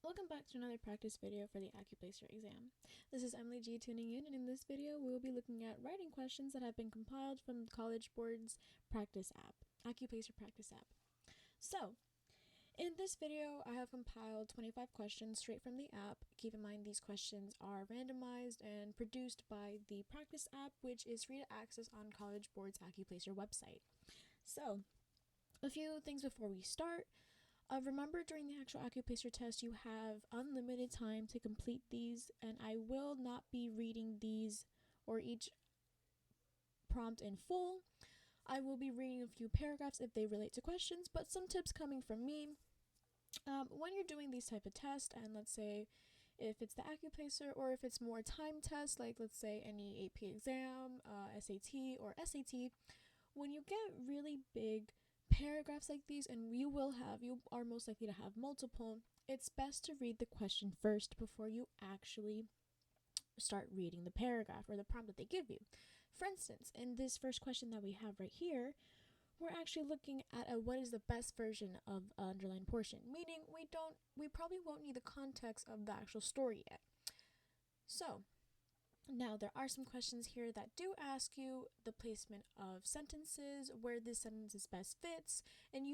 Welcome back to another practice video for the ACCUPLACER exam. This is Emily G tuning in, and in this video we will be looking at writing questions that have been compiled from the College Board's practice app, ACCUPLACER practice app. So, in this video I have compiled 25 questions straight from the app. Keep in mind these questions are randomized and produced by the practice app, which is free to access on College Board's ACCUPLACER website. So, a few things before we start. Remember, during the actual ACCUPLACER test, you have unlimited time to complete these, and I will not be reading these or each prompt in full. I will be reading a few paragraphs if they relate to questions, but some tips coming from me. When you're doing these type of tests, and let's say if it's the ACCUPLACER or if it's more time tests, like let's say any AP exam, SAT or SAT, when you get really big paragraphs like these, and you are most likely to have multiple, it's best to read the question first before you actually start reading the paragraph or the prompt that they give you. For instance, in this first question that we have right here, we're actually looking at what is the best version of underlined portion, meaning we probably won't need the context of the actual story yet. So now, there are some questions here that do ask you the placement of sentences, where this sentences best fits, and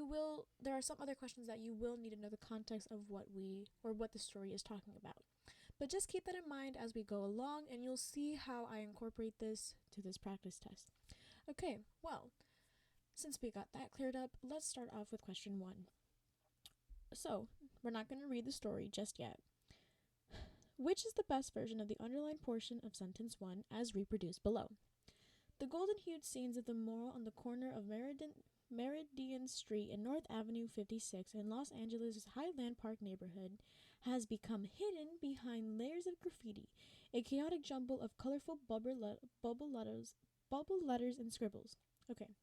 there are some other questions that you will need to know the context of what the story is talking about. But just keep that in mind as we go along, and you'll see how I incorporate this to this practice test. Okay, well, since we got that cleared up, let's start off with question 1. So, we're not going to read the story just yet. Which is the best version of the underlined portion of sentence 1 as reproduced below? The golden-hued scenes of the mural on the corner of Meridian Street and North Avenue 56 in Los Angeles' Highland Park neighborhood has become hidden behind layers of graffiti, a chaotic jumble of colorful bubble letters and scribbles. Okay,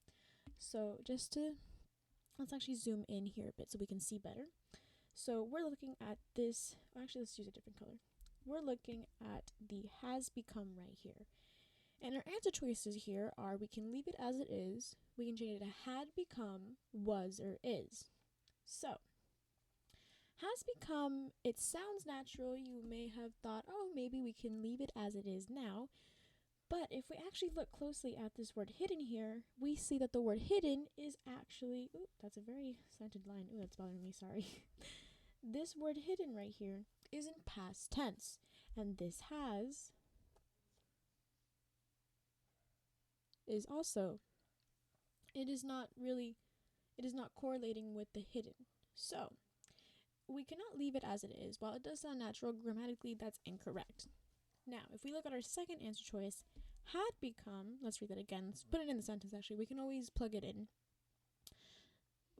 so let's actually zoom in here a bit so we can see better. So we're looking at this, actually let's use a different color. We're looking at the has become right here. And our answer choices here are we can leave it as it is, we can change it to had become, was, or is. So, has become, it sounds natural. You may have thought, oh, maybe we can leave it as it is now. But if we actually look closely at this word hidden here, we see that the word hidden is actually, ooh, that's a very slanted line. Ooh, that's bothering me, sorry. This word hidden right here is in past tense, and this has is also, it is not correlating with the hidden. So we cannot leave it as it is. While it does sound natural, grammatically that's incorrect. Now, if we look at our second answer choice, had become, let's read that again, let's put it in the sentence actually, we can always plug it in.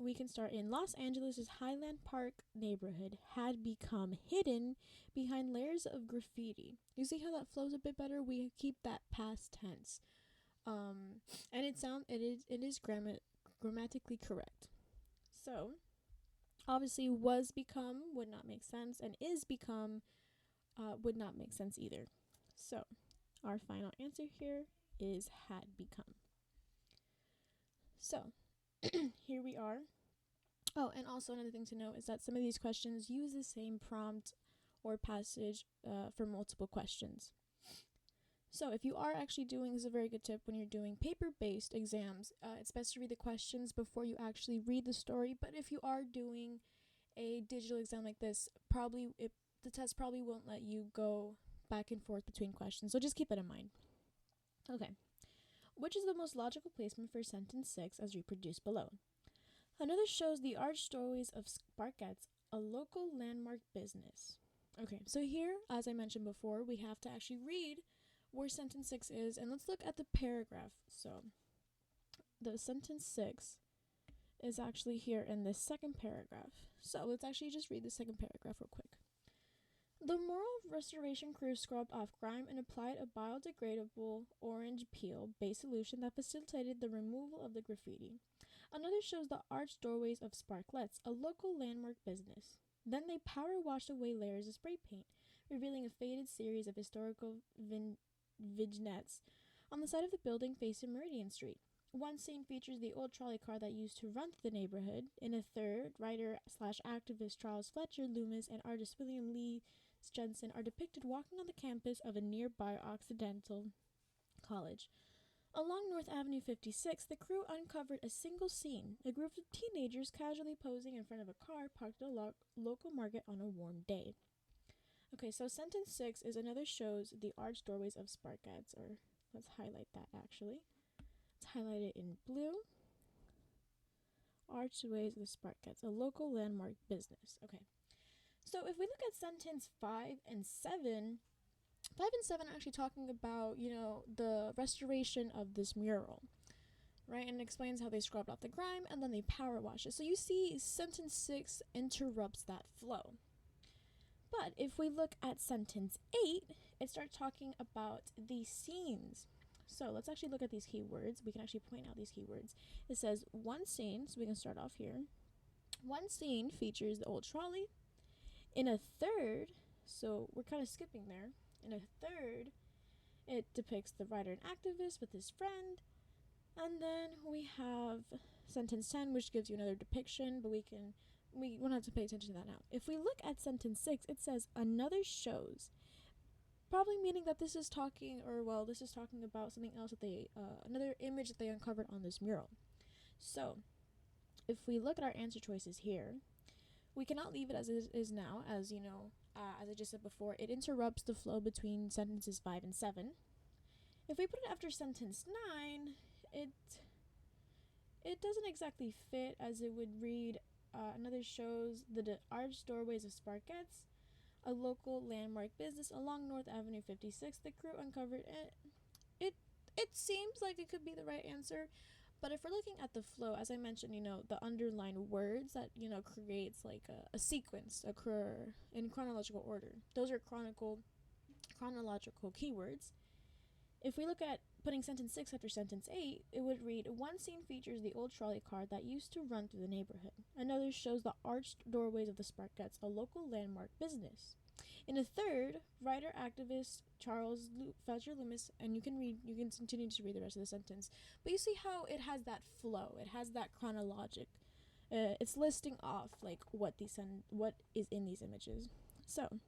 We can start in Los Angeles' Highland Park neighborhood had become hidden behind layers of graffiti. You see how that flows a bit better? We keep that past tense. And it is grammatically correct. So, obviously was become would not make sense, and is become would not make sense either. So, our final answer here is had become. So, here we are. Oh, and also another thing to note is that some of these questions use the same prompt or passage for multiple questions. So if you are actually doing, this is a very good tip when you're doing paper-based exams, it's best to read the questions before you actually read the story. But if you are doing a digital exam like this, the test probably won't let you go back and forth between questions. So just keep that in mind. Okay. Which is the most logical placement for sentence 6 as reproduced below? Another shows the arched doorways of Sparkettes, a local landmark business. Okay, so here, as I mentioned before, we have to actually read where sentence 6 is, and let's look at the paragraph. So, the sentence 6 is actually here in the second paragraph. So, let's actually just read the second paragraph real quick. The moral restoration crew scrubbed off grime and applied a biodegradable orange peel-based solution that facilitated the removal of the graffiti. Another shows the arched doorways of Sparkettes, a local landmark business. Then they power washed away layers of spray paint, revealing a faded series of historical vignettes on the side of the building facing Meridian Street. one scene features the old trolley car that used to run through the neighborhood. In a third, writer/activist Charles Fletcher Loomis and artist William Lee Jensen are depicted walking on the campus of a nearby Occidental College. Along North Avenue 56, the crew uncovered a single scene, a group of teenagers casually posing in front of a car parked at a local market on a warm day. Okay, so sentence 6 is another shows the arched doorways of Sparkheads, or let's highlight that actually. Let's highlight it in blue. Archways of the Sparkheads, a local landmark business. Okay, so if we look at sentence 5 and 7, 5 and 7 are actually talking about, the restoration of this mural, right? And it explains how they scrubbed off the grime and then they power wash it. So you see sentence 6 interrupts that flow. But if we look at sentence 8, it starts talking about the scenes. So let's actually look at these keywords. We can actually point out these keywords. It says one scene, so we can start off here. One scene features the old trolley. In a third, so we're kind of skipping there. In a third, it depicts the writer and activist with his friend. And then we have sentence 10, which gives you another depiction, but we won't have to pay attention to that now. If we look at sentence 6, it says another shows, probably meaning that this is talking about something else that they, another image that they uncovered on this mural. So if we look at our answer choices here, we cannot leave it as it is now, as as I just said before, it interrupts the flow between sentences 5 and 7. If we put it after sentence 9, it doesn't exactly fit, as it would read, another shows the arched doorways of Sparkheads, a local landmark business along North Avenue 56. The crew uncovered it. It seems like it could be the right answer, but if we're looking at the flow, as I mentioned, the underlined words that, creates like a sequence occur in chronological order. Those are chronological keywords. If we look at putting sentence 6 after sentence 8, it would read, one scene features the old trolley car that used to run through the neighborhood. Another shows the arched doorways of the Sparkheads, a local landmark business. In a third, writer-activist Charles Fletcher Loomis, and you can continue to read the rest of the sentence, but you see how it has that flow, it has that chronologic. It's listing off like what is in these images. So,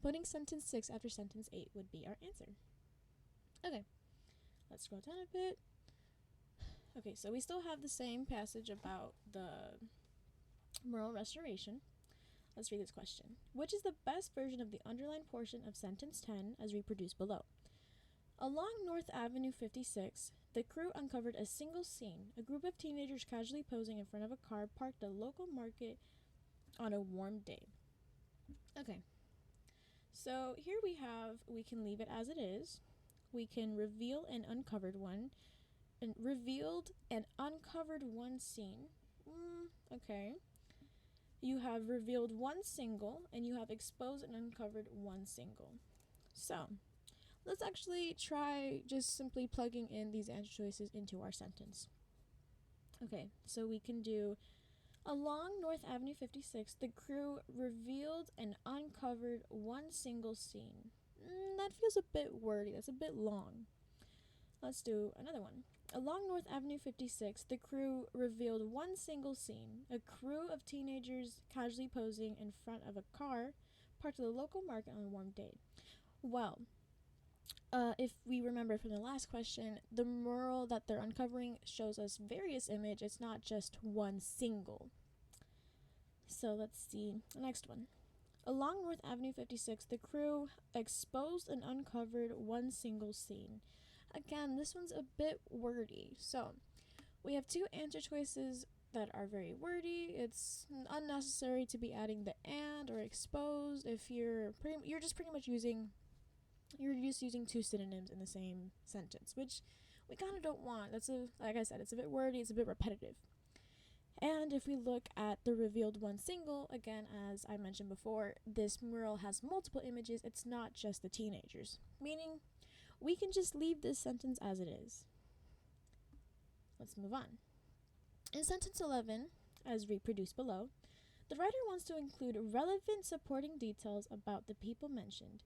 putting sentence 6 after sentence 8 would be our answer. Okay, let's scroll down a bit. Okay, so we still have the same passage about the mural restoration. Let's read this question. Which is the best version of the underlined portion of sentence 10 as reproduced below? Along North Avenue 56, the crew uncovered a single scene, a group of teenagers casually posing in front of a car parked at a local market on a warm day. Okay, so here we can leave it as it is. We can reveal an uncovered one, and revealed and uncovered one scene. Okay. You have revealed one single, and you have exposed and uncovered one single. So, let's actually try just simply plugging in these answer choices into our sentence. Okay, so we can do, along North Avenue 56, the crew revealed and uncovered one single scene. That feels a bit wordy. That's a bit long. Let's do another one. Along North Avenue 56, the crew revealed one single scene, a crew of teenagers casually posing in front of a car parked at the local market on a warm day. Well, if we remember from the last question, the mural that they're uncovering shows us various images. It's not just one single. So let's see the next one. Along North Avenue 56, the crew exposed and uncovered one single scene. Again, this one's a bit wordy. So we have two answer choices that are very wordy. It's unnecessary to be adding the and or exposed if you're just using two synonyms in the same sentence, which we kind of don't want. Like I said, it's a bit wordy, it's a bit repetitive. And if we look at the revealed one single, again, as I mentioned before, this mural has multiple images. It's not just the teenagers, meaning we can just leave this sentence as it is. Let's move on. In sentence 11, as reproduced below, the writer wants to include relevant supporting details about the people mentioned.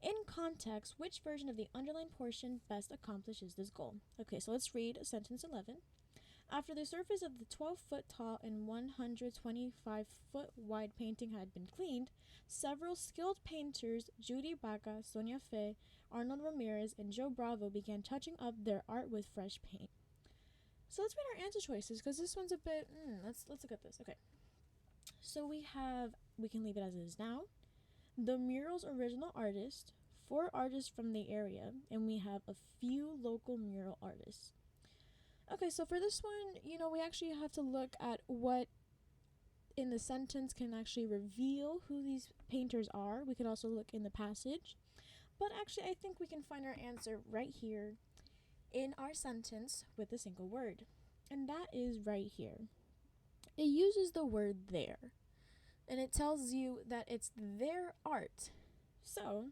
In context, which version of the underlined portion best accomplishes this goal? Okay, so let's read sentence 11. After the surface of the 12-foot tall and 125-foot wide painting had been cleaned, several skilled painters, Judy Baca, Sonia Fe, Arnold Ramirez, and Joe Bravo, began touching up their art with fresh paint. So let's read our answer choices, because this one's a bit, let's look at this. Okay, so we can leave it as it is now. The mural's original artist, 4 artists from the area, and we have a few local mural artists. Okay, so for this one, we actually have to look at what in the sentence can actually reveal who these painters are. We could also look in the passage. But actually, I think we can find our answer right here in our sentence with a single word. And that is right here. It uses the word their. And it tells you that it's their art. So,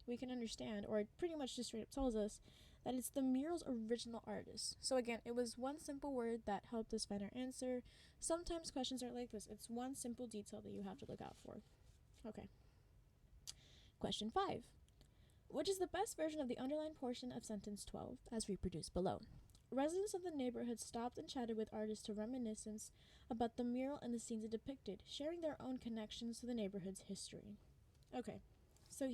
we can understand, or it pretty much just straight up tells us, that it's the mural's original artist. So again, it was one simple word that helped us find our answer. Sometimes questions are like this. It's one simple detail that you have to look out for. Okay. Question 5. Which is the best version of the underlined portion of sentence 12, as reproduced below? Residents of the neighborhood stopped and chatted with artists to reminiscence about the mural and the scenes it depicted, sharing their own connections to the neighborhood's history. Okay, so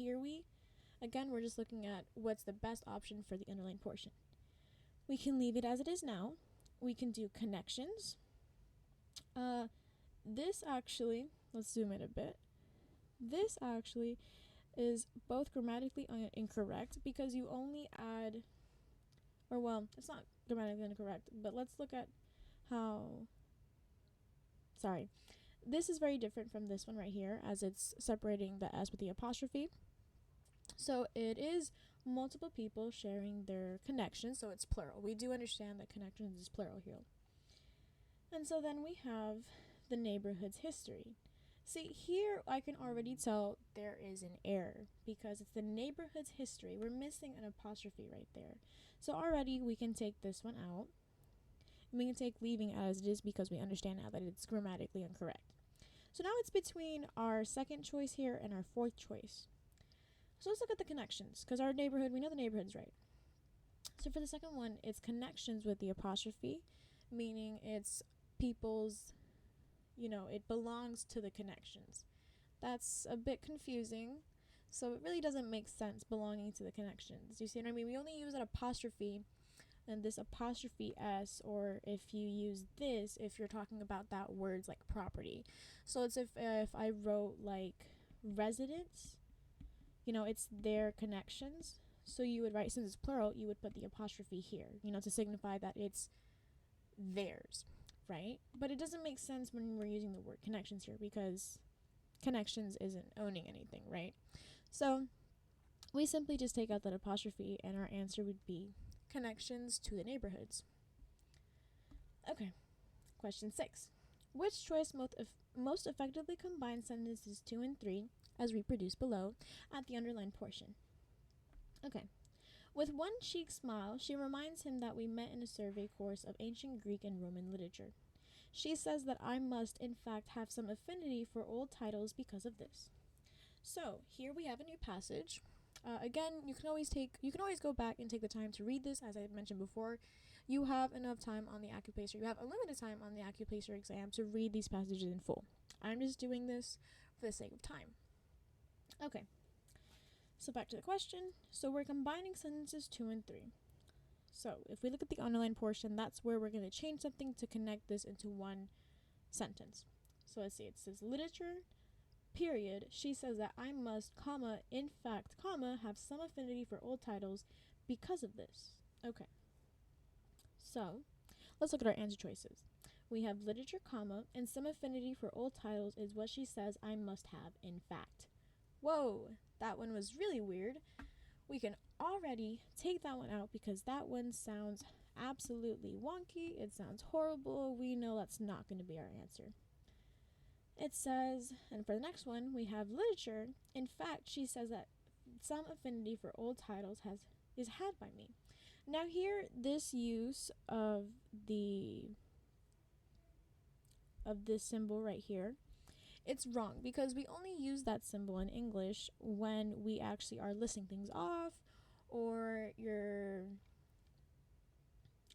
we're just looking at what's the best option for the underlined portion. We can leave it as it is now. We can do connections. This actually, let's zoom in a bit. This actually is both grammatically incorrect because you only add, it's not grammatically incorrect, but let's look at this is very different from this one right here, as it's separating the S with the apostrophe. So it is multiple people sharing their connections, so it's plural. We do understand that connections is plural here. And so then we have the neighborhood's history. See, here I can already tell there is an error because it's the neighborhood's history. We're missing an apostrophe right there. So already we can take this one out. And we can take leaving as it is because we understand now that it's grammatically incorrect. So now it's between our second choice here and our fourth choice. So let's look at the connections, because we know the neighborhood's right. So for the second one, it's connections with the apostrophe, meaning it's people's, it belongs to the connections. That's a bit confusing, so it really doesn't make sense belonging to the connections. You see what I mean? We only use an apostrophe and this apostrophe S, or if you use this, if you're talking about that word's like property. So it's if I wrote like residents, it's their connections. So you would write, since it's plural, you would put the apostrophe here, to signify that it's theirs, right? But it doesn't make sense when we're using the word connections here because connections isn't owning anything, right? So we simply just take out that apostrophe and our answer would be connections to the neighborhoods. Okay, question 6. Which choice most effectively combines sentences 2 and 3, as reproduced below, at the underlined portion? Okay. With one cheek smile, she reminds him that we met in a survey course of ancient Greek and Roman literature. She says that I must, in fact, have some affinity for old titles because of this. So, here we have a new passage. Again, you can always go back and take the time to read this. As I mentioned before, you have enough time on the ACCUPLACER. You have unlimited time on the ACCUPLACER exam to read these passages in full. I'm just doing this for the sake of time. Okay. So back to the question. So we're combining sentences 2 and 3. So if we look at the underlined portion, that's where we're going to change something to connect this into one sentence. So let's see. It says literature, period. She says that I must, comma, in fact, comma, have some affinity for old titles because of this. Okay. So let's look at our answer choices. We have literature, comma, and some affinity for old titles is what she says I must have, in fact. Whoa, that one was really weird. We can already take that one out because that one sounds absolutely wonky. It sounds horrible. We know that's not going to be our answer. It says, and for the next one, we have literature. In fact, she says that some affinity for old titles is had by me. Now here, this use of this symbol right here It's wrong because we only use that symbol in English when we actually are listing things off, or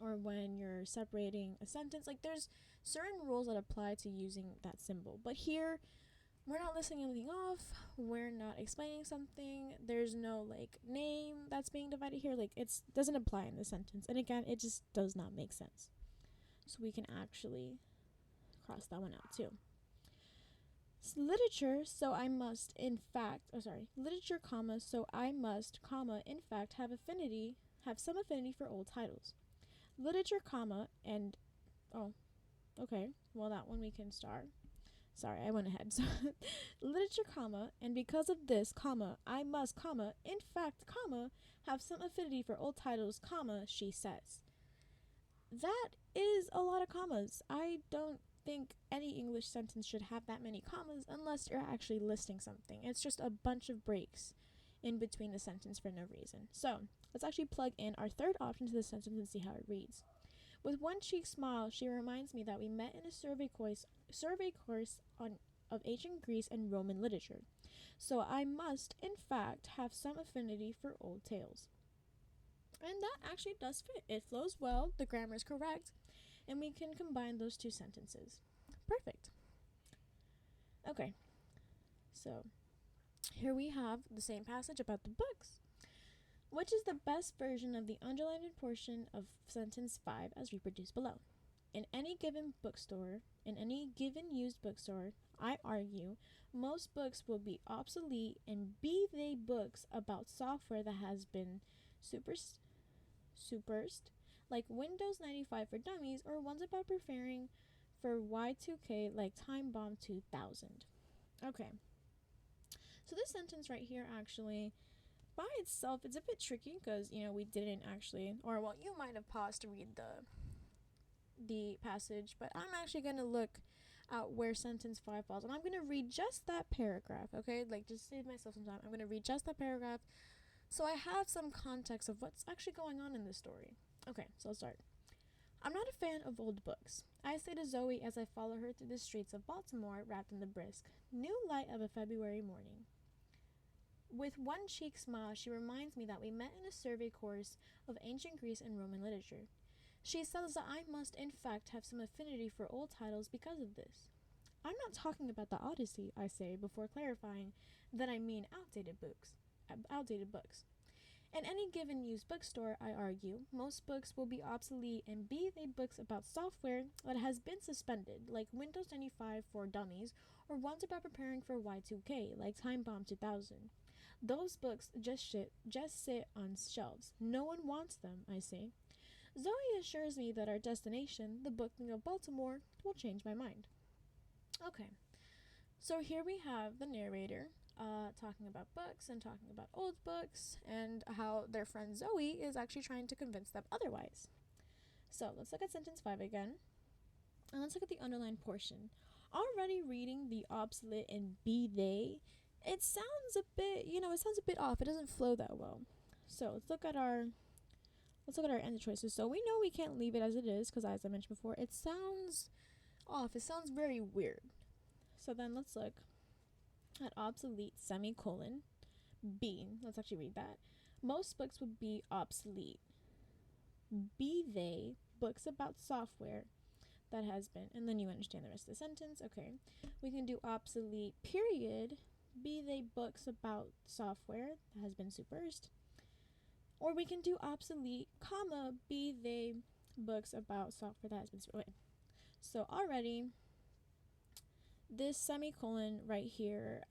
when you're separating a sentence. Like, there's certain rules that apply to using that symbol. But here, we're not listing anything off. We're not explaining something. There's no like name that's being divided here. Like, it doesn't apply in the sentence. And again, it just does not make sense. So we can actually cross that one out too. Literature, so I must in fact, literature, comma, so I must, comma, in fact have some affinity for old titles. Literature, comma, and okay, well, that one we can start. Sorry, I went ahead. So literature, comma, and because of this, comma, I must, comma, in fact, comma, have some affinity for old titles, comma, she says. That is a lot of commas. I don't think any English sentence should have that many commas unless you're actually listing something. It's just a bunch of breaks in between the sentence for no reason. So let's actually plug in our third option to the sentence and see how it reads. With one cheek smile, she reminds me that we met in a survey course of ancient Greece and Roman literature. So I must, in fact, have some affinity for old tales. And that actually does fit. It flows well, the grammar is correct, and we can combine those two sentences. Perfect. Okay, so here we have the same passage about the books. Which is the best version of the underlined portion of sentence 5 as reproduced below? In any given used bookstore, I argue, most books will be obsolete, and be they books about software that has been supersed, like Windows 95 for dummies, or ones about preparing for Y2K like Time Bomb 2000. Okay, so this sentence right here actually, by itself, it's a bit tricky because, we didn't actually, you might have paused to read the passage, but I'm actually going to look at where sentence 5 falls, and I'm going to read just that paragraph, okay? Like, just save myself some time. I'm going to read just that paragraph so I have some context of what's actually going on in this story. Okay, so I'll start. I'm not a fan of old books. I say to Zoe as I follow her through the streets of Baltimore wrapped in the brisk, new light of a February morning. With one cheek smile, she reminds me that we met in a survey course of ancient Greece and Roman literature. She says that I must, in fact, have some affinity for old titles because of this. I'm not talking about the Odyssey, I say, before clarifying that I mean outdated books. In any given used bookstore, I argue, most books will be obsolete, and be they books about software that has been suspended, like Windows 95 for dummies, or ones about preparing for Y2K, like Time Bomb 2000. Those books just sit on shelves. No one wants them, I say. Zoe assures me that our destination, the booking of Baltimore, will change my mind. Okay, so here we have the narrator talking about books and talking about old books and how their friend Zoe is actually trying to convince them otherwise. So let's look at sentence 5 again, and let's look at the underlined portion. Already reading the obsolete and be they, it sounds a bit off. It doesn't flow that well. So let's look at our answer choices. So we know we can't leave it as it is because, as I mentioned before, it sounds off. It sounds very weird. So then let's look at obsolete, semicolon, B. Let's actually read that. Most books would be obsolete. Be they books about software that has been, and then you understand the rest of the sentence. Okay, we can do obsolete, period, be they books about software that has been supersed. Or we can do obsolete, comma, be they books about software that has been supersed. Okay. So already, this semicolon right here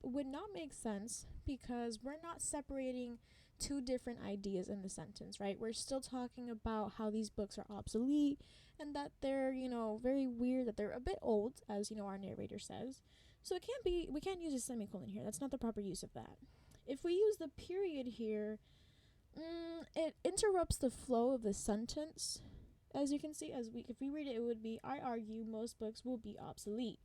would not make sense because we're not separating two different ideas in the sentence, right? We're still talking about how these books are obsolete and that they're, very weird, that they're a bit old, as, our narrator says. So we can't use a semicolon here. That's not the proper use of that. If we use the period here, it interrupts the flow of the sentence. As you can see, if we read it, it would be, I argue most books will be obsolete.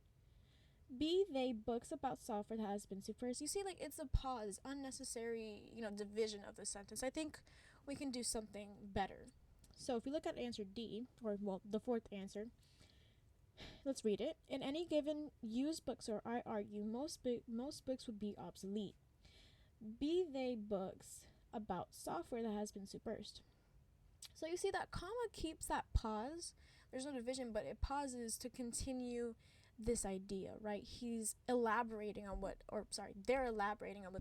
Be they books about software that has been supersed. You see, like, it's a pause, unnecessary, division of the sentence. I think we can do something better. So if we look at answer D, or the fourth answer, Let's read it. In any given used bookstore, I argue most books would be obsolete. Be they books about software that has been subversed. So you see that comma keeps that pause. There's no division, but it pauses to continue this idea, right? They're elaborating on what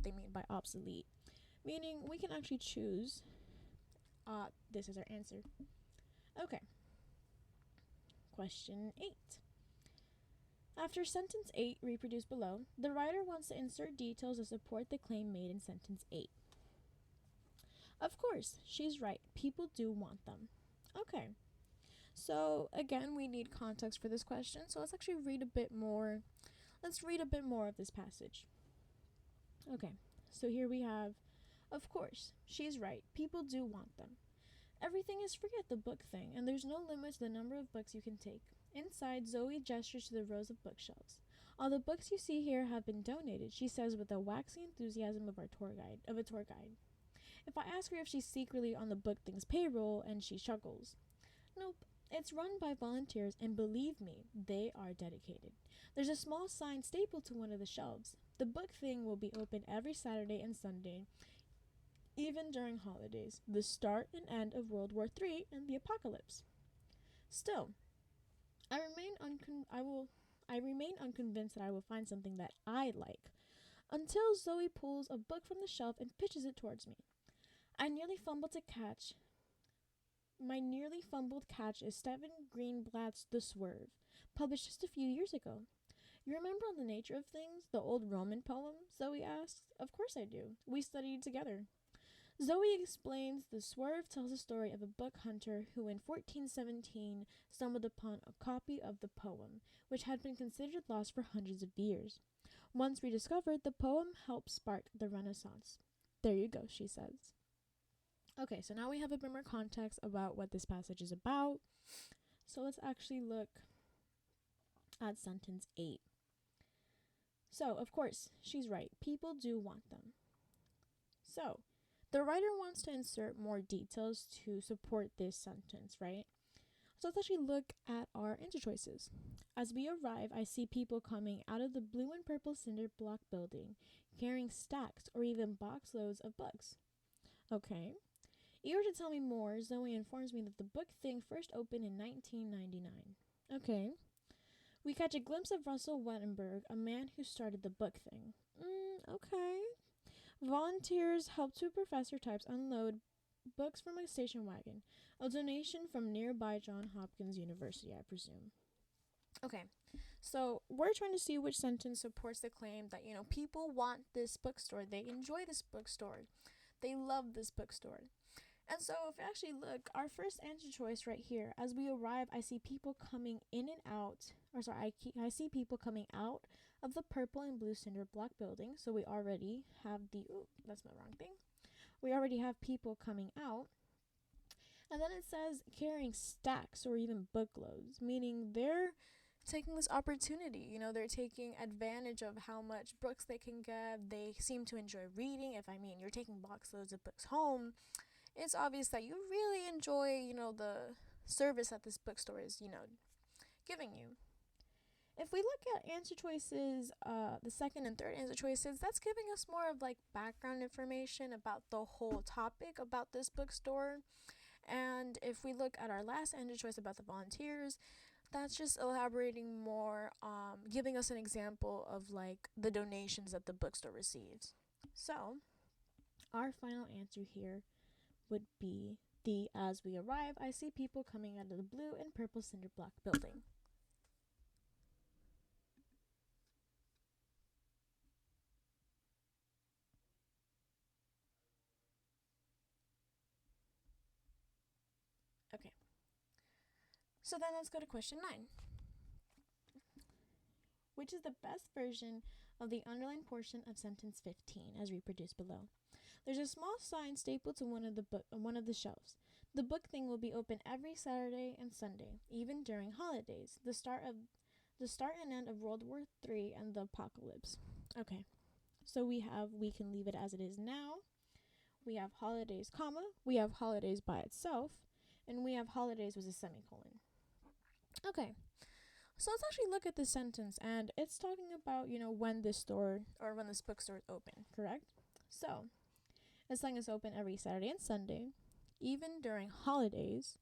they mean by obsolete. Meaning we can actually choose this is our answer. Okay. Question 8. After sentence 8 reproduced below, the writer wants to insert details to support the claim made in sentence 8. Of course, she's right. People do want them. Okay. So again, we need context for this question. So let's actually read a bit more. Let's read a bit more of this passage. Okay. So here we have, of course, she's right. People do want them. Everything is free at the book thing, and there's no limit to the number of books you can take. Inside, Zoe gestures to the rows of bookshelves. All the books you see here have been donated, she says with the waxing enthusiasm of a tour guide. If I ask her if she's secretly on the book thing's payroll, and she chuckles. Nope, it's run by volunteers, and believe me, they are dedicated. There's a small sign stapled to one of the shelves. The book thing will be open every Saturday and Sunday, even during holidays, the start and end of World War III and the apocalypse. Still, I remain unconvinced that I will find something that I like, until Zoe pulls a book from the shelf and pitches it towards me. My nearly fumbled catch is Stephen Greenblatt's The Swerve, published just a few years ago. You remember On the Nature of Things, the old Roman poem? Zoe asks. Of course I do. We studied together. Zoe explains The Swerve tells the story of a book hunter who in 1417 stumbled upon a copy of the poem, which had been considered lost for hundreds of years. Once rediscovered, the poem helped spark the Renaissance. There you go, she says. Okay, so now we have a bit more context about what this passage is about. So let's actually look at sentence 8. So, of course, she's right. People do want them. So, the writer wants to insert more details to support this sentence, right? So let's actually look at our answer choices. As we arrive, I see people coming out of the blue and purple cinder block building, carrying stacks or even box loads of books. Okay. Eager to tell me more, Zoe informs me that the book thing first opened in 1999. Okay. We catch a glimpse of Russell Wettenberg, a man who started the book thing. Okay. Volunteers help two professor types unload books from a station wagon. A donation from nearby Johns Hopkins University, I presume. Okay, so we're trying to see which sentence supports the claim that, people want this bookstore. They enjoy this bookstore. They love this bookstore. And so if we actually look, our first answer choice right here, as we arrive, I see people coming in and out, I see people coming out of the purple and blue cinder block building. So we already have that's my wrong thing. We already have people coming out. And then it says carrying stacks or even bookloads, meaning they're taking this opportunity. They're taking advantage of how much books they can get. They seem to enjoy reading. If you're taking boxloads of books home, it's obvious that you really enjoy, the service that this bookstore is, giving you. If we look at answer choices, the second and third answer choices, that's giving us more of background information about the whole topic about this bookstore. And if we look at our last answer choice about the volunteers, that's just elaborating more, giving us an example of the donations that the bookstore receives. So our final answer here would be as we arrive, I see people coming out of the blue and purple cinder block building. Okay. So then let's go to question 9. Which is the best version of the underlined portion of sentence 15 as reproduced below? There's a small sign stapled to one of the shelves. The book thing will be open every Saturday and Sunday, even during holidays, the start and end of World War III and the apocalypse. Okay, so we can leave it as it is now. We have holidays, comma, we have holidays by itself, and we have holidays with a semicolon. Okay, So let's actually look at this sentence, and it's talking about, when this store or when this bookstore is open, correct? So it's saying it's open every Saturday and Sunday, even during holidays,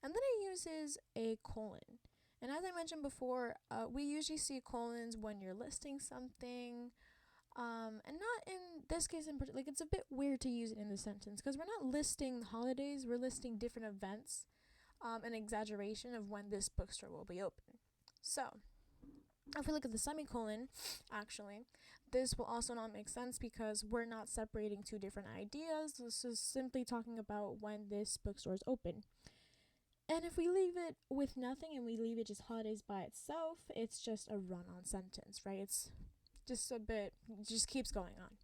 and then it uses a colon. And as I mentioned before, we usually see colons when you're listing something, and not in this case in particular. Like, it's a bit weird to use it in the sentence because we're not listing holidays, we're listing different events, an exaggeration of when this bookstore will be open. So, if we look at the semicolon, actually, this will also not make sense because we're not separating two different ideas. This is simply talking about when this bookstore is open. And if we leave it with nothing and we leave it just holidays by itself, it's just a run-on sentence, right? It's just just keeps going on.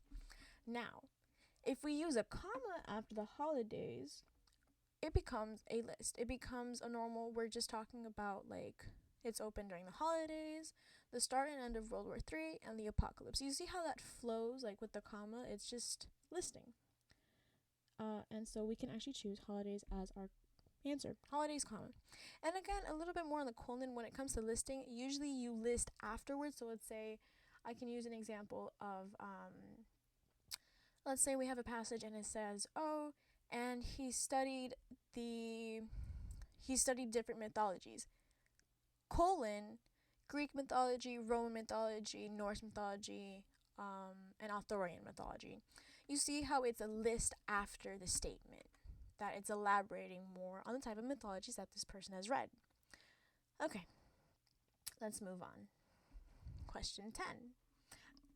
Now, if we use a comma after the holidays, it becomes a list. It becomes a normal, we're just talking about, like, it's open during the holidays, the start and end of World War III, and the apocalypse. You see how that flows, like, with the comma? It's just listing. And so we can actually choose holidays as our answer. Holidays, comma. And again, a little bit more on the colon when it comes to listing. Usually you list afterwards. So let's say I can use an example of, let's say we have a passage and it says, oh, and he studied different mythologies. Colon, Greek mythology, Roman mythology, Norse mythology, and Arthurian mythology. You see how it's a list after the statement, that it's elaborating more on the type of mythologies that this person has read. Okay, let's move on. Question 10.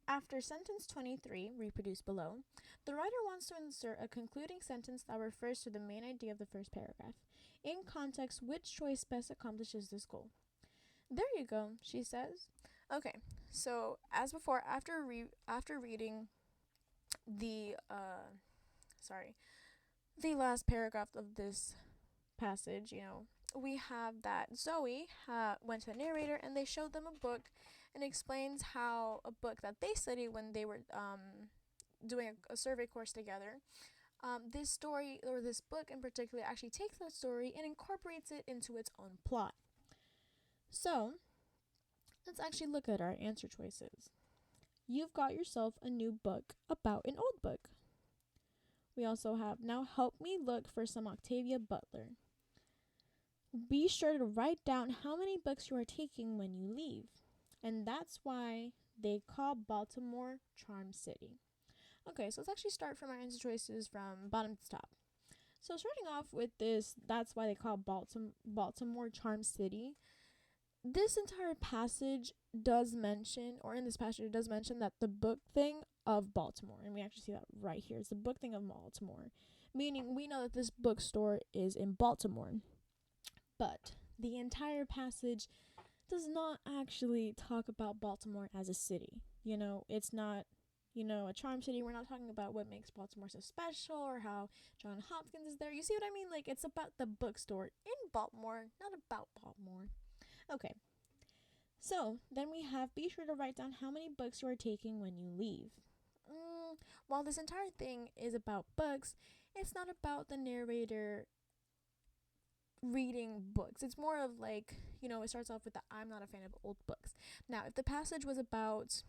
After sentence 23, reproduced below, the writer wants to insert a concluding sentence that refers to the main idea of the first paragraph. In context, which choice best accomplishes this goal? There you go, she says. Okay, so as before, after reading the last paragraph of this passage, we have that Zoe went to the narrator and they showed them a book and explains how a book that they studied when they were doing a survey course together. This story, or this book in particular, actually takes that story and incorporates it into its own plot. So, let's actually look at our answer choices. You've got yourself a new book about an old book. We also have, now help me look for some Octavia Butler. Be sure to write down how many books you are taking when you leave. And that's why they call Baltimore Charm City. Okay, so let's actually start from our answer choices from bottom to top. So starting off with this, that's why they call Baltimore Charm City. This entire passage does mention, or in this passage it does mention that the book thing of Baltimore, and we actually see that right here. It's the book thing of Baltimore, meaning we know that this bookstore is in Baltimore. But the entire passage does not actually talk about Baltimore as a city. It's not, a charm city. We're not talking about what makes Baltimore so special or how John Hopkins is there. You see what I mean? Like, it's about the bookstore in Baltimore, not about Baltimore. Okay. So, then we have, be sure to write down how many books you are taking when you leave. While this entire thing is about books, it's not about the narrator reading books. It's more of like, it starts off with the I'm not a fan of old books. Now, if the passage was about,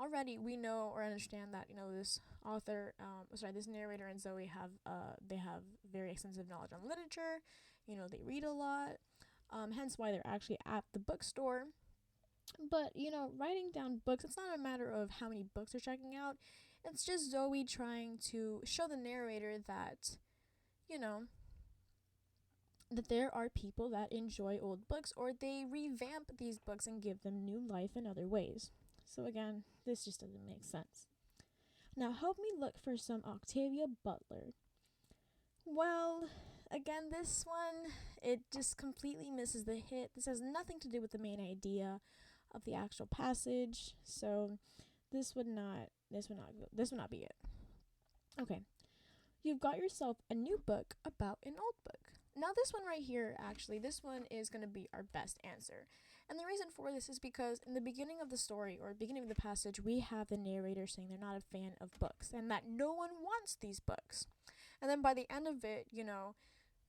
already we know or understand that, this author, this narrator and Zoe they have very extensive knowledge on literature. They read a lot, hence why they're actually at the bookstore. But, writing down books, it's not a matter of how many books they're checking out. It's just Zoe trying to show the narrator that, that there are people that enjoy old books, or they revamp these books and give them new life in other ways. So again, this just doesn't make sense. Now help me look for some Octavia Butler. Well, again, this one, it just completely misses the hit. This has nothing to do with the main idea of the actual passage, so this would not be it. Okay. You've got yourself a new book about an old book. Now this one right here, actually, this one is going to be our best answer. And the reason for this is because in the beginning of the story, or beginning of the passage, we have the narrator saying they're not a fan of books and that no one wants these books. And then by the end of it,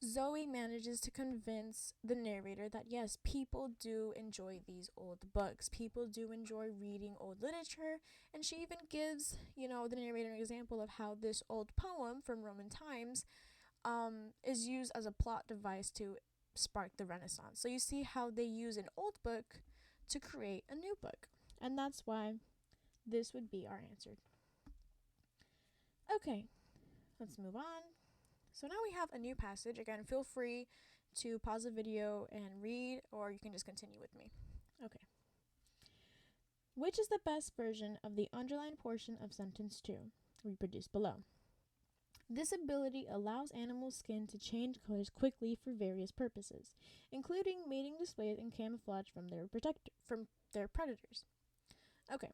Zoe manages to convince the narrator that yes, people do enjoy these old books. People do enjoy reading old literature. And she even gives, the narrator an example of how this old poem from Roman times is used as a plot device to spark the Renaissance. So you see how they use an old book to create a new book. And that's why this would be our answer. Okay, let's move on. So now we have a new passage. Again, feel free to pause the video and read, or you can just continue with me. Okay. Which is the best version of the underlined portion of sentence 2, reproduced below? This ability allows animal skin to change colors quickly for various purposes, including mating displays and camouflage from their predators. Okay.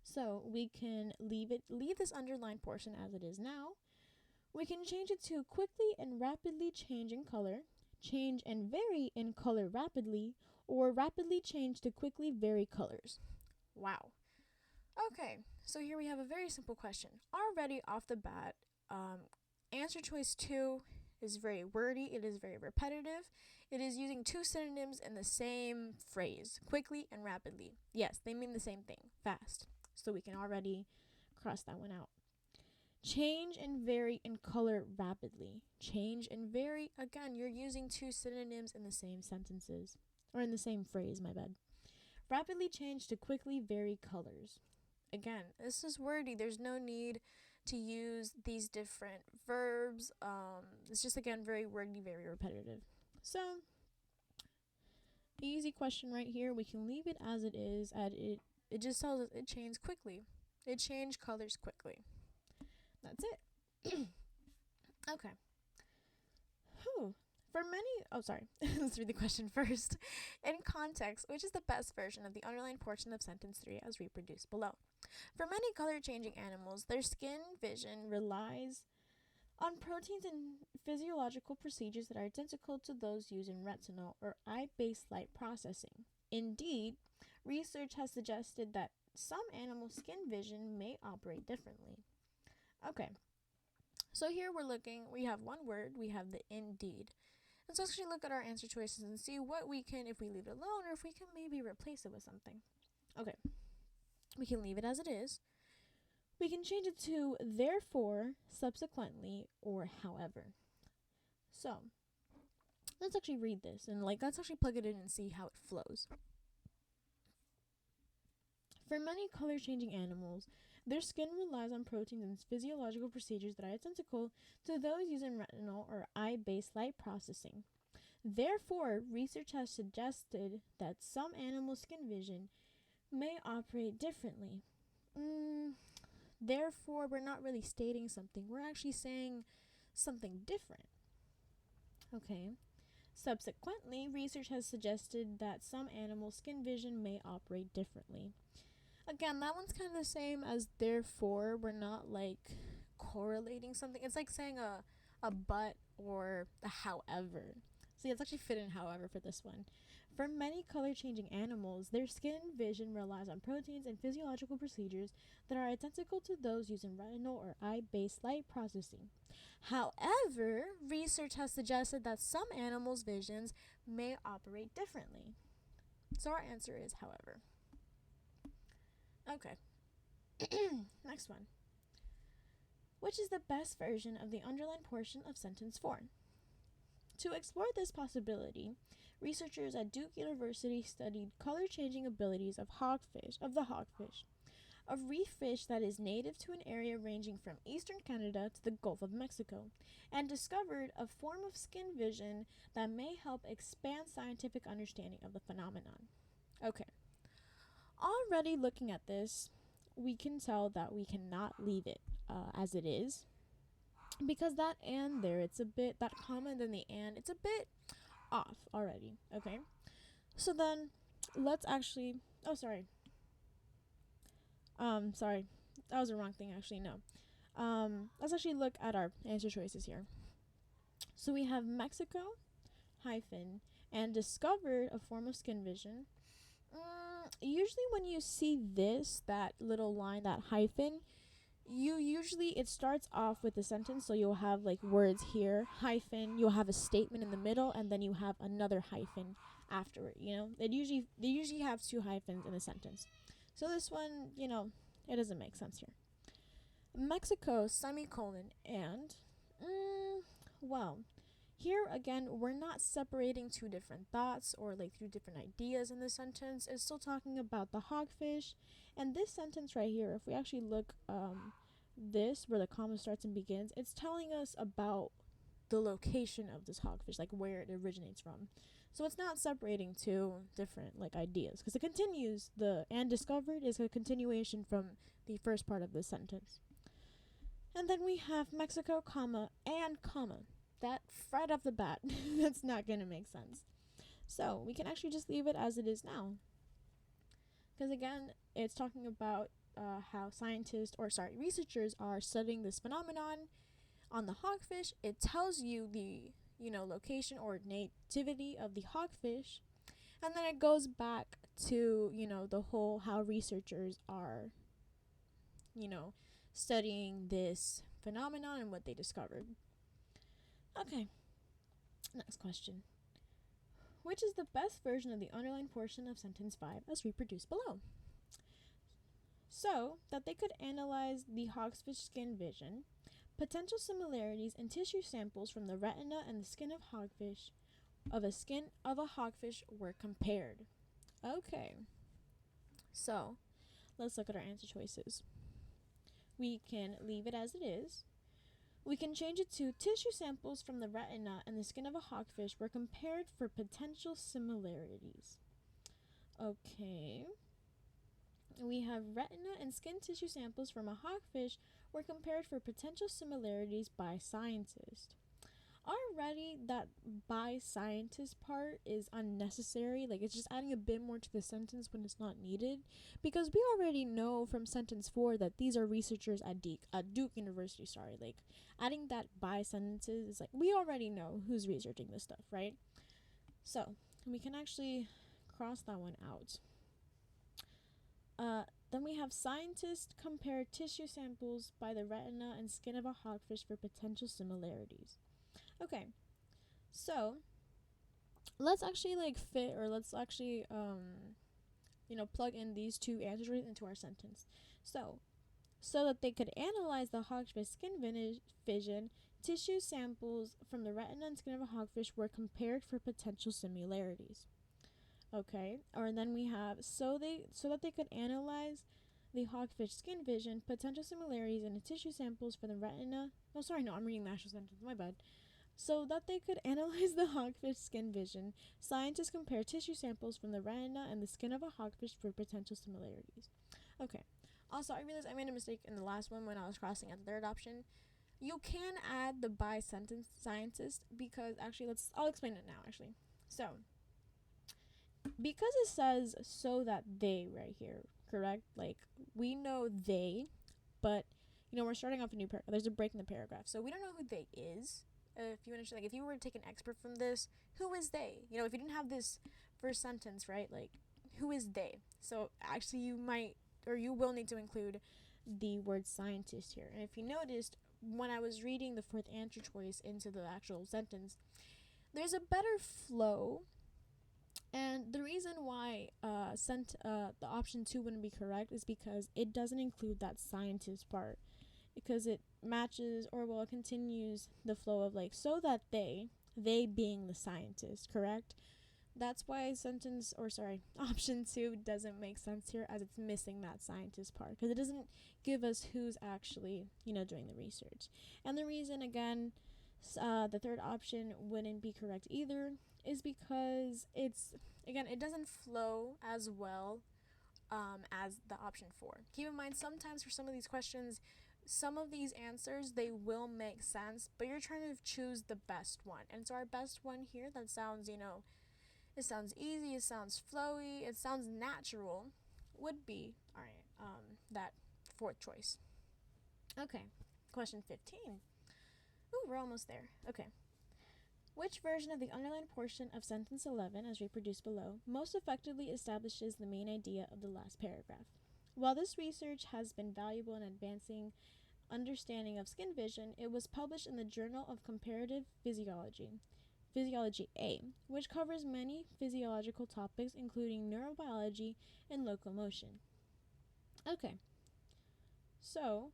So we can leave this underlined portion as it is now. We can change it to quickly and rapidly change in color, change and vary in color rapidly, or rapidly change to quickly vary colors. Wow. Okay, so here we have a very simple question. Already off the bat, answer choice 2 is very wordy. It is very repetitive. It is using two synonyms in the same phrase, quickly and rapidly. Yes, they mean the same thing, fast. So we can already cross that one out. Change and vary in color rapidly. Change and vary, again, you're using two synonyms in the same sentences, or in the same phrase, my bad. Rapidly change to quickly vary colors. Again, this is wordy. There's no need to use these different verbs. It's just, again, very wordy, very repetitive. So, easy question right here. We can leave it as it is. It just tells us it changed quickly. It changed colors quickly. That's it. Okay. Let's read the question first. In context, which is the best version of the underlined portion of sentence 3 as reproduced below? For many color-changing animals, their skin vision relies on proteins and physiological procedures that are identical to those used in retinal or eye-based light processing. Indeed, research has suggested that some animal skin vision may operate differently. Okay, so here we have one word, we have the indeed. Let's actually look at our answer choices and see what we can, if we leave it alone, or if we can maybe replace it with something. Okay, we can leave it as it is. We can change it to therefore, subsequently, or however. So, let's actually read this and let's actually plug it in and see how it flows. For many color-changing animals, their skin relies on proteins and physiological procedures that are identical to those used in retinal or eye-based light processing. Therefore, research has suggested that some animal skin vision may operate differently. Therefore, we're not really stating something. We're actually saying something different. Okay. Subsequently, research has suggested that some animal skin vision may operate differently. Again, that one's kind of the same as therefore. We're not correlating something. It's like saying a but or a however. So let's actually fit in however for this one. For many color-changing animals, their skin vision relies on proteins and physiological procedures that are identical to those used in retinal or eye-based light processing. However, research has suggested that some animals' visions may operate differently. So our answer is however. Okay. Next one. Which is the best version of the underlined portion of sentence 4? To explore this possibility, researchers at Duke University studied color-changing abilities of the hogfish, a reef fish that is native to an area ranging from eastern Canada to the Gulf of Mexico, and discovered a form of skin vision that may help expand scientific understanding of the phenomenon. Okay. Already looking at this, we can tell that we cannot leave it as it is, because that and there, that comma and then the and, it's a bit off already. Okay, so then let's actually, sorry, that was the wrong thing actually. No, let's actually look at our answer choices here. So we have Mexico hyphen and discovered a form of skin vision. Usually when you see that little line, that hyphen, it starts off with a sentence, so you'll have like words here, hyphen, you'll have a statement in the middle, and then you have another hyphen afterward. They usually have two hyphens in a sentence. So this one, it doesn't make sense here. Mexico, semicolon, and well, here again, we're not separating two different thoughts or like two different ideas in this sentence. It's still talking about the hogfish. And this sentence right here, if we actually look this where the comma starts and begins, it's telling us about the location of this hogfish, like where it originates from. So it's not separating two different like ideas, because it continues. The and discovered is a continuation from the first part of the sentence. And then we have Mexico, comma, and comma. That right off the bat, that's not going to make sense. So we can actually just leave it as it is now. Because again, it's talking about how researchers are studying this phenomenon on the hogfish. It tells you the, location or nativity of the hogfish. And then it goes back to, the whole how researchers are, studying this phenomenon and what they discovered. Okay, next question. Which is the best version of the underlined portion of sentence 5 as reproduced below? So, that they could analyze the hogfish skin vision, potential similarities in tissue samples from the retina and the skin of a hogfish were compared. Okay, so let's look at our answer choices. We can leave it as it is. We can change it to tissue samples from the retina and the skin of a hogfish were compared for potential similarities. Okay. We have retina and skin tissue samples from a hogfish were compared for potential similarities by scientists. Already, that by scientist part is unnecessary. Like, it's just adding a bit more to the sentence when it's not needed. Because we already know from sentence 4 that these are researchers at Duke University, Like, adding that by sentences is like, we already know who's researching this stuff, right? So, we can actually cross that one out. Then we have scientists compare tissue samples by the retina and skin of a hogfish for potential similarities. Okay, so let's actually plug in these two answers into our sentence. So that they could analyze the hogfish skin vision, tissue samples from the retina and skin of a hogfish were compared for potential similarities. Okay, or then we have so that they could analyze the hogfish skin vision, potential similarities in the tissue samples from the retina. I'm reading the actual sentence. My bad. So that they could analyze the hogfish skin vision, scientists compare tissue samples from the retina and the skin of a hogfish for potential similarities. Okay. Also, I realized I made a mistake in the last one when I was crossing out the third option. You can add the by sentence scientist because I'll explain it now actually. So, because it says so that they right here, correct? Like, we know they, but, we're starting off a new paragraph. There's a break in the paragraph. So we don't know who they is. If you understand, if you were to take an expert from this, who is they? If you didn't have this first sentence, right? Like, who is they? So actually you will need to include the word scientist here. And if you noticed, when I was reading the fourth answer choice into the actual sentence, there's a better flow. And the reason why the option 2 wouldn't be correct is because it doesn't include that scientist part, because it matches it continues the flow of so that they being the scientist, correct? That's why option 2 doesn't make sense here, as it's missing that scientist part, because it doesn't give us who's actually doing the research. And the reason again the third option wouldn't be correct either is because it doesn't flow as well as the option 4. Keep in mind, sometimes for some of these questions, some of these answers, they will make sense, but you're trying to choose the best one. And so our best one here that sounds, it sounds easy, it sounds flowy, it sounds natural, would be, that fourth choice. Okay, question 15. Ooh, we're almost there. Okay. Which version of the underlined portion of sentence 11, as reproduced below, most effectively establishes the main idea of the last paragraph? While this research has been valuable in advancing understanding of skin vision, it was published in the Journal of Comparative Physiology, Physiology A, which covers many physiological topics including neurobiology and locomotion. Okay, so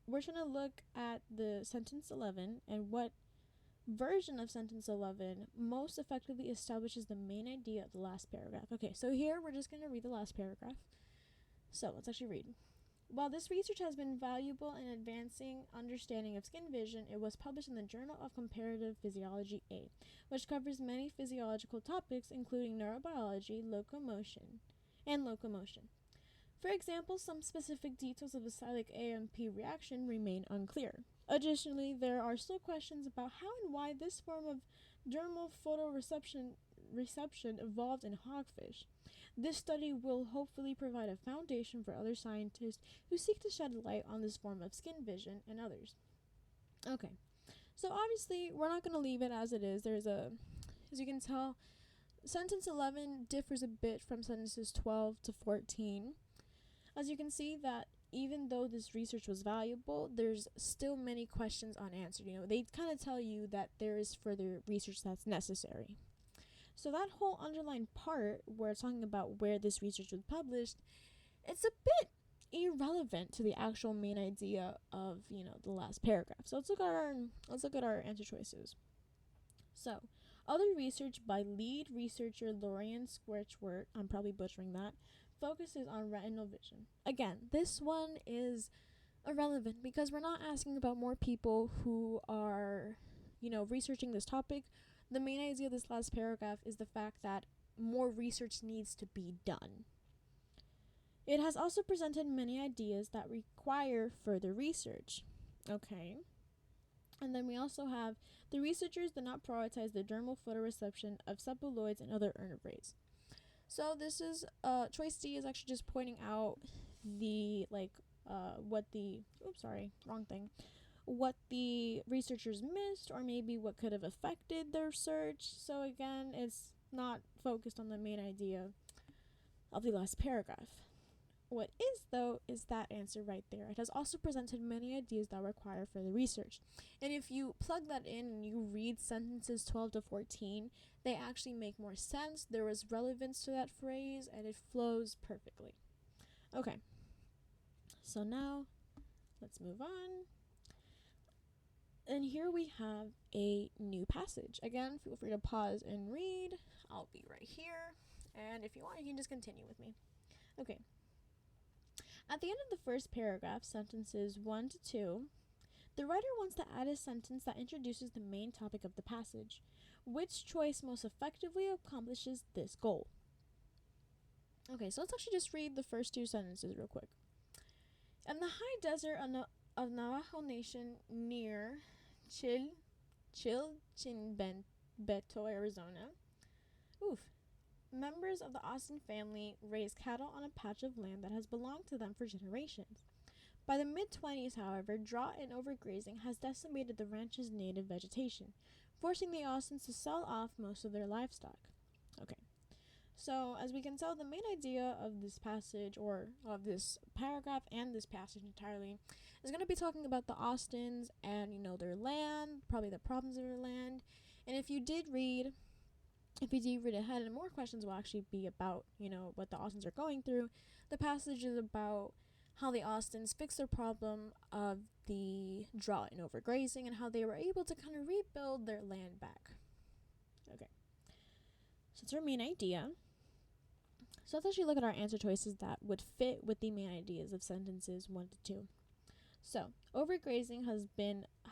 we're going to look at the sentence 11 and what version of sentence 11 most effectively establishes the main idea of the last paragraph. Okay, so here we're just going to read the last paragraph. So let's actually read. While this research has been valuable in advancing understanding of skin vision, it was published in the Journal of Comparative Physiology A, which covers many physiological topics including neurobiology, locomotion. For example, some specific details of the cyclic AMP reaction remain unclear. Additionally, there are still questions about how and why this form of dermal photoreception evolved in hogfish. This study will hopefully provide a foundation for other scientists who seek to shed light on this form of skin vision and others. Okay, so obviously we're not going to leave it as it is. As you can tell, sentence 11 differs a bit from sentences 12 to 14. As you can see that even though this research was valuable, there's still many questions unanswered. They kind of tell you that there is further research that's necessary. So that whole underlined part where it's talking about where this research was published, it's a bit irrelevant to the actual main idea of, the last paragraph. So let's look at our answer choices. So, other research by lead researcher Lorian Squirchworth, I'm probably butchering that, focuses on retinal vision. Again, this one is irrelevant because we're not asking about more people who are, researching this topic. The main idea of this last paragraph is the fact that more research needs to be done. It has also presented many ideas that require further research. Okay. And then we also have the researchers did not prioritize the dermal photoreception of cephaloids and other invertebrates. So this is choice D is actually just pointing out what the researchers missed, or maybe what could have affected their search. So again, it's not focused on the main idea of the last paragraph. What is, though, is that answer right there. It has also presented many ideas that require further research. And if you plug that in and you read sentences 12 to 14, they actually make more sense. There is relevance to that phrase, and it flows perfectly. Okay. So now, let's move on. And here we have a new passage. Again, feel free to pause and read. I'll be right here. And if you want, you can just continue with me. Okay. At the end of the first paragraph, sentences 1 to 2, the writer wants to add a sentence that introduces the main topic of the passage. Which choice most effectively accomplishes this goal? Okay, so let's actually just read the first two sentences real quick. In the high desert of Navajo Nation near Chilchinbeto, Arizona, members of the Austin family raise cattle on a patch of land that has belonged to them for generations. By the mid-20s, however, drought and overgrazing has decimated the ranch's native vegetation, forcing the Austins to sell off most of their livestock. Okay, so as we can tell, the main idea of this passage, or of this paragraph and this passage entirely, is going to be talking about the Austins and, their land, probably the problems of their land. And if you did read ahead, and more questions will actually be about, what the Austins are going through. The passage is about how the Austins fixed their problem of the drought and overgrazing and how they were able to kind of rebuild their land back. Okay. So that's our main idea. So let's actually look at our answer choices that would fit with the main ideas of sentences 1 to 2. So, overgrazing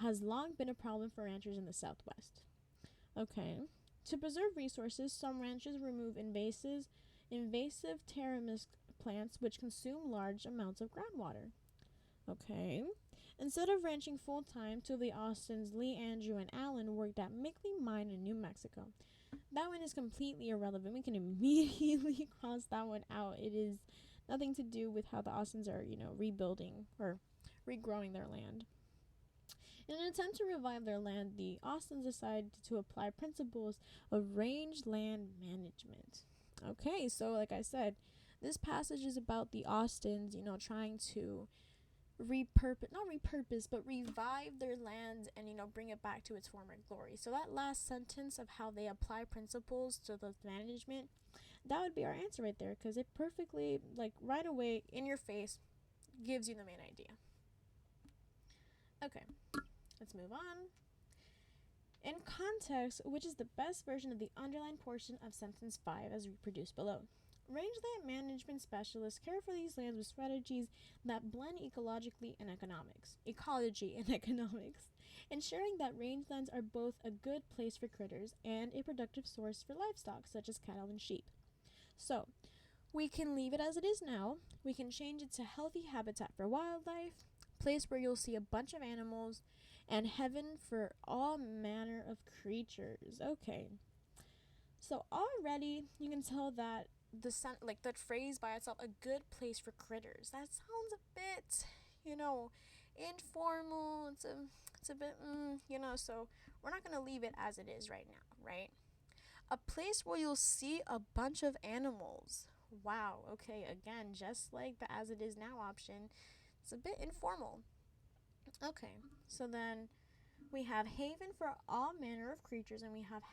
has long been a problem for ranchers in the Southwest. Okay. To preserve resources, some ranchers remove invasive pteromus plants which consume large amounts of groundwater. Okay. Instead of ranching full-time, two of the Austins, Lee, Andrew, and Alan, worked at Mickley Mine in New Mexico. That one is completely irrelevant. We can immediately cross that one out. It is nothing to do with how the Austins are, rebuilding or regrowing their land. In an attempt to revive their land, the Austins decided to apply principles of range land management. Okay, so like I said, this passage is about the Austins, trying to revive their lands and, bring it back to its former glory. So that last sentence of how they apply principles to the management, that would be our answer right there, because it perfectly, like, right away in your face gives you the main idea. Okay, let's move on. In context, which is the best version of the underlined portion of sentence 5 as reproduced below? Rangeland management specialists care for these lands with strategies that blend ecology and economics, ensuring that rangelands are both a good place for critters and a productive source for livestock, such as cattle and sheep. So, we can leave it as it is now. We can change it to healthy habitat for wildlife, place where you'll see a bunch of animals, and heaven for all manner of creatures. Okay. So already you can tell that that phrase by itself, a good place for critters, that sounds a bit, informal. It's a bit, so we're not going to leave it as it is right now, right? A place where you'll see a bunch of animals. Wow, okay, again, just like the as it is now option, it's a bit informal. Okay, so then we have haven for all manner of creatures, and we have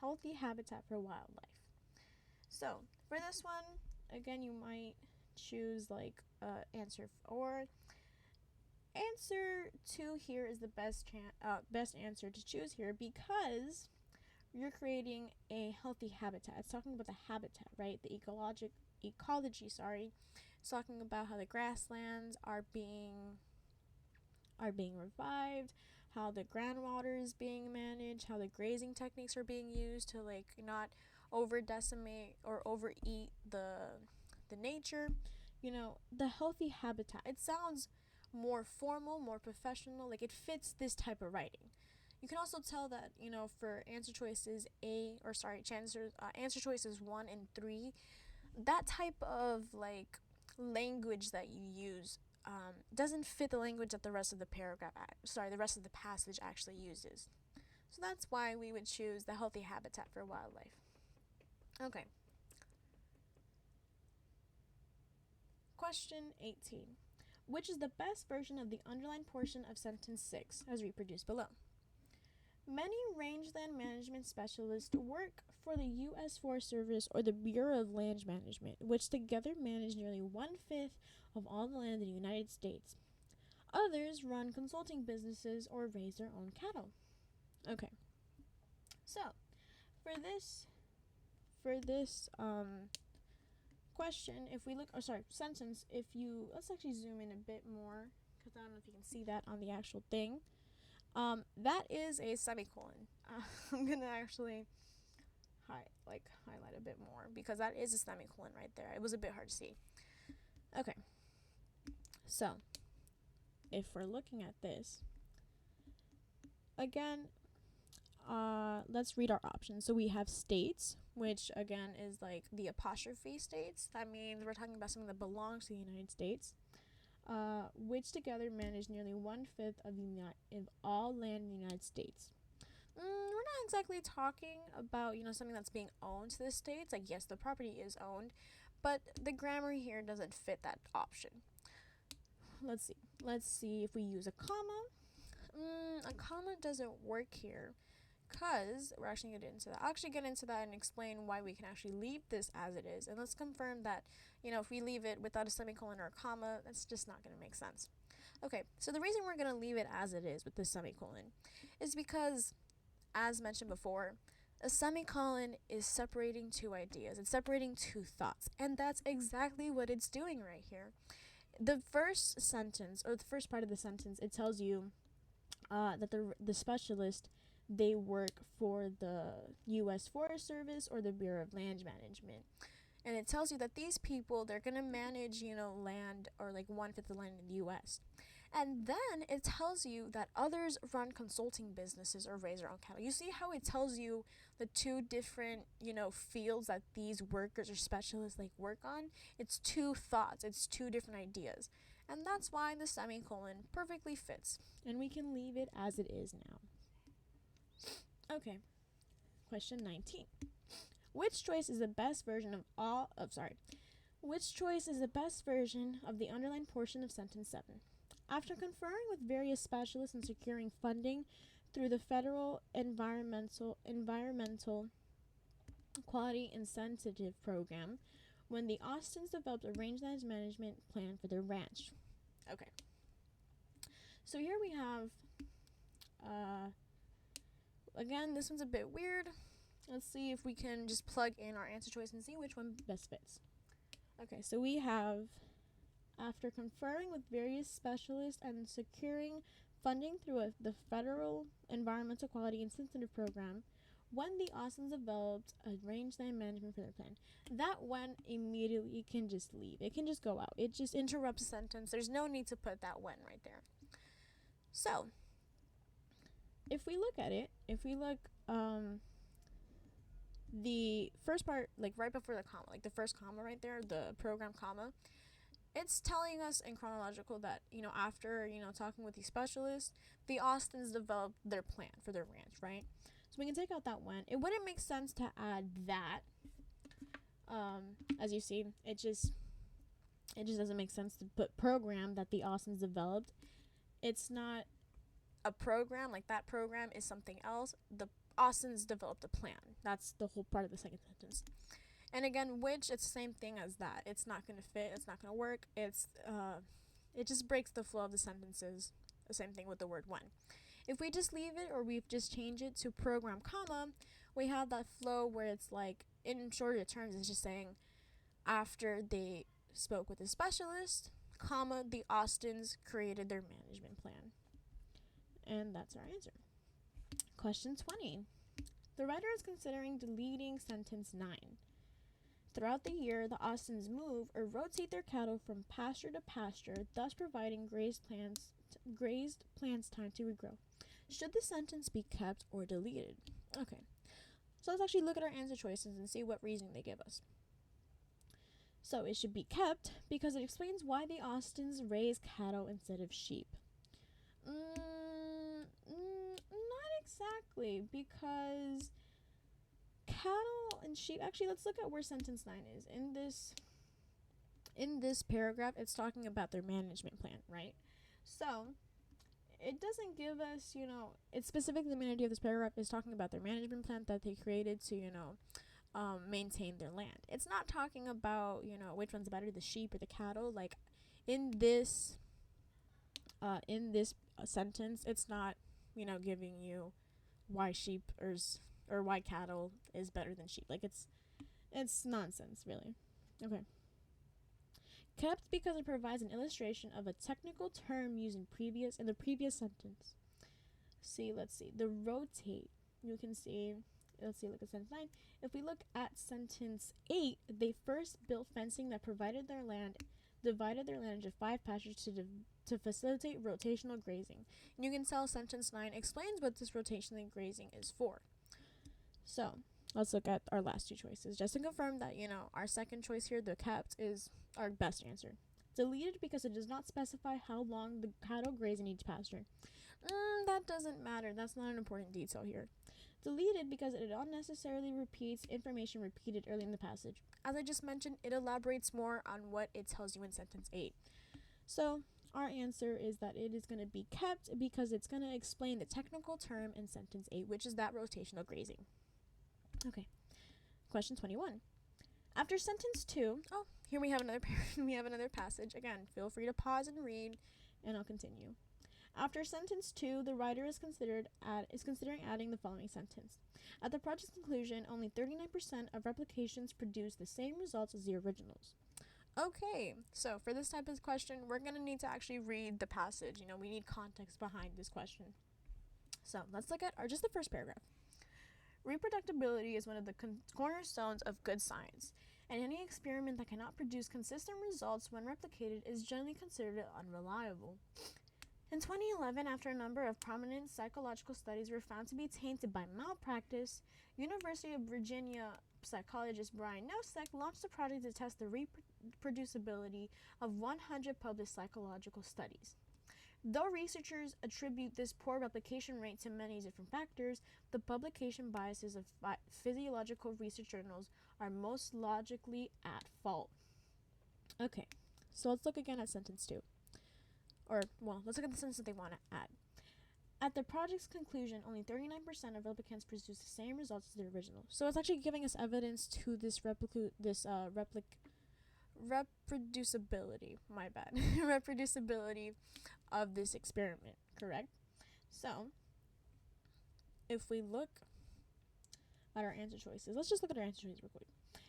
healthy habitat for wildlife. So for this one, again, you might choose answer answer 2 here is the best answer to choose here, because you're creating a healthy habitat. It's talking about the habitat, right? The ecology. It's talking about how the grasslands are being revived, how the groundwater is being managed, how the grazing techniques are being used to not over decimate or overeat the nature. The healthy habitat. It sounds more formal, more professional, like it fits this type of writing. You can also tell that, for answer choices answer choices 1 and 3, that type of language that you use doesn't fit the language that the rest of the passage actually uses. So that's why we would choose the healthy habitat for wildlife. Okay. Question 18. Which is the best version of the underlined portion of sentence 6 as reproduced below? Many rangeland management specialists work for the U.S. Forest Service or the Bureau of Land Management, which together manage nearly 1/5 of all the land in the United States. Others run consulting businesses or raise their own cattle. Okay. So, for this question, if we look, sentence, let's actually zoom in a bit more, because I don't know if you can see that on the actual thing. That is a semicolon. I'm gonna actually highlight a bit more, because that is a semicolon right there. It was a bit hard to see. Okay. So, if we're looking at this, again, let's read our options. So we have states, which again is the apostrophe states. That means we're talking about something that belongs to the United States, which together manage nearly 1/5 of all land in the United States. We're not exactly talking about, something that's being owned to the states. Yes, the property is owned, but the grammar here doesn't fit that option. Let's see if we use a comma. A comma doesn't work here, because we're actually going to get into that. I'll actually get into that and explain why we can actually leave this as it is. And let's confirm that, if we leave it without a semicolon or a comma, that's just not going to make sense. Okay, so the reason we're going to leave it as it is with the semicolon is because, as mentioned before, a semicolon is separating two ideas. It's separating two thoughts. And that's exactly what it's doing right here. The first sentence, or the first part of the sentence, it tells you that the specialist, they work for the U.S. Forest Service or the Bureau of Land Management. And it tells you that these people, they're going to manage, land, or 1/5 of the land in the U.S. And then it tells you that others run consulting businesses or raise their own cattle. You see how it tells you the two different, fields that these workers or specialists work on? It's two thoughts. It's two different ideas. And that's why the semicolon perfectly fits. And we can leave it as it is now. Okay. Question 19. Which choice is the best version of the underlined portion of sentence 7? After conferring with various specialists and securing funding through the federal environmental quality incentive program, when the Austins developed a rangeland management plan for their ranch. Okay. So here we have, again, this one's a bit weird. Let's see if we can just plug in our answer choice and see which one best fits. Okay, so we have, after conferring with various specialists and securing funding through the federal environmental quality incentive program, when the Austins developed a rangeland management for their plan. That when immediately can just leave. It can just go out. It just interrupts the sentence. There's no need to put that when right there. So, if we look at it, the first part, like right before the comma, like the first comma right there, the program comma, it's telling us in chronological that, after, talking with these specialists, the Austins developed their plan for their ranch, right? So we can take out that when. It wouldn't make sense to add that. As you see, it just doesn't make sense to put program that the Austins developed. It's not a program, like that program is something else. The Austins developed a plan. That's the whole part of the second sentence. And again, which, it's the same thing as that. It's not going to fit. It's not going to work. It just breaks the flow of the sentences. The same thing with the word when. If we just leave it or we just change it to program comma, we have that flow where it's like, in shorter terms, it's just saying after they spoke with a specialist, comma, the Austins created their management plan. And that's our answer. Question 20. The writer is considering deleting sentence 9. Throughout the year, the Austins move or rotate their cattle from pasture to pasture, thus providing grazed plants time to regrow. Should the sentence be kept or deleted? Okay, so let's actually look at our answer choices and see what reasoning they give us. So it should be kept because it explains why the Austins raise cattle instead of sheep. Not exactly, because cattle and sheep, actually let's look at where sentence 9 is. In this paragraph, it's talking about their management plan, right? So it doesn't give us, it's specifically the main idea of this paragraph is talking about their management plan that they created to, maintain their land. It's not talking about, which one's better, the sheep or the cattle. Like in this sentence, it's not, giving you why sheep or why cattle is better than sheep. Like it's nonsense, really. Okay. Kept because it provides an illustration of a technical term used in the previous sentence. Let's see. The rotate. You can see, look at sentence 9. If we look at sentence 8, they first built fencing that divided their land into 5 pastures to facilitate rotational grazing. And you can tell sentence 9 explains what this rotational grazing is for. So let's look at our last two choices. Just to confirm that, our second choice here, the kept, is our best answer. Deleted because it does not specify how long the cattle graze in each pasture. That doesn't matter. That's not an important detail here. Deleted because it unnecessarily repeats information repeated early in the passage. As I just mentioned, it elaborates more on what it tells you in sentence 8. So our answer is that it is going to be kept because it's going to explain the technical term in sentence 8, which is that rotational grazing. Okay. Question 21. After sentence 2, here we have another passage. Again, feel free to pause and read, and I'll continue. After sentence 2, the writer is considering adding the following sentence. At the project's conclusion, only 39% of replications produce the same results as the originals. Okay, so for this type of question, we're going to need to actually read the passage. We need context behind this question. So let's look at just the first paragraph. Reproducibility is one of the cornerstones of good science, and any experiment that cannot produce consistent results when replicated is generally considered unreliable. In 2011, after a number of prominent psychological studies were found to be tainted by malpractice, University of Virginia psychologist Brian Nosek launched a project to test the reproducibility of 100 published psychological studies. Though researchers attribute this poor replication rate to many different factors, the publication biases of physiological research journals are most logically at fault. Okay, so let's look again at sentence 2. or, well, let's look at the sentence that they want to add. At the project's conclusion, only 39% of replicants produced the same results as the original. So it's actually giving us evidence to this reproducibility, my bad, reproducibility of this experiment, correct? So if we look at our answer choices, let's just look at our answer choices real quick.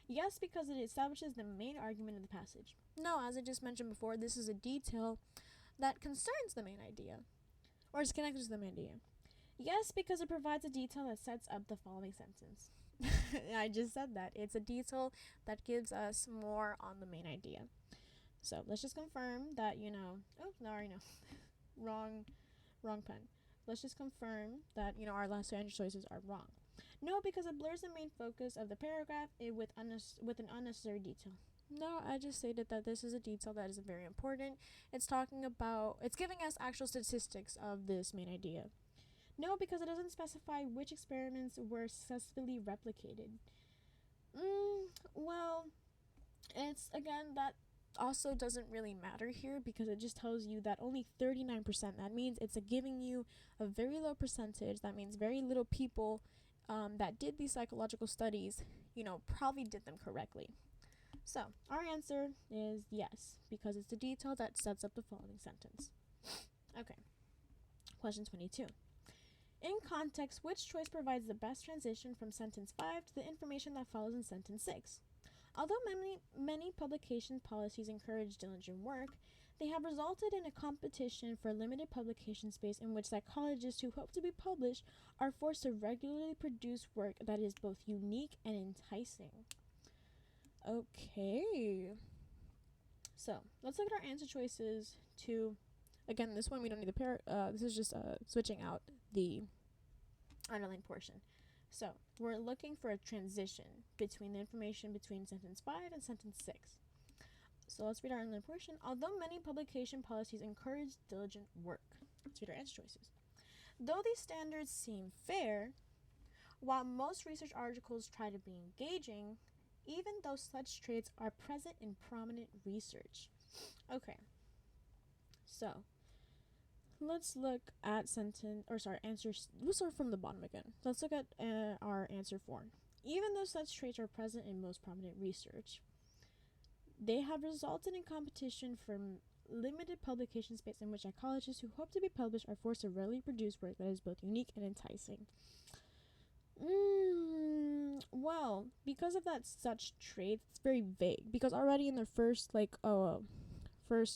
Yes, because it establishes the main argument of the passage. No, as I just mentioned before, this is a detail that concerns the main idea, or is connected to the main idea. Yes, because it provides a detail that sets up the following sentence. I just said that. It's a detail that gives us more on the main idea. So let's just confirm that, oh, no, I already know. wrong pen. Let's just confirm that, our last two answer choices are wrong. No, because it blurs the main focus of the paragraph with an unnecessary detail. No, I just stated that this is a detail that is very important. It's giving us actual statistics of this main idea. No, because it doesn't specify which experiments were successfully replicated. Well, it's, again, that also doesn't really matter here because it just tells you that only 39%. That means it's giving you a very low percentage. That means very little people that did these psychological studies, probably did them correctly. So our answer is yes, because it's the detail that sets up the following sentence. Okay. Question 22. In context, which choice provides the best transition from sentence 5 to the information that follows in sentence 6? Although many publication policies encourage diligent work, they have resulted in a competition for limited publication space in which psychologists who hope to be published are forced to regularly produce work that is both unique and enticing. Okay. So, let's look at our answer choices to, again, this one we don't need this is just switching out the underlined portion. So, we're looking for a transition between the information between sentence 5 and sentence 6. So let's read our underlined portion. Although many publication policies encourage diligent work. Let's read our answer choices. Though these standards seem fair, while most research articles try to be engaging, even though such traits are present in prominent research. Okay. So, let's look at answers. We'll start from the bottom again. Let's look at our answer 4. Even though such traits are present in most prominent research, they have resulted in competition for limited publication space in which psychologists who hope to be published are forced to rarely produce work that is both unique and enticing. Well, because of that such trait, it's very vague. Because already in the first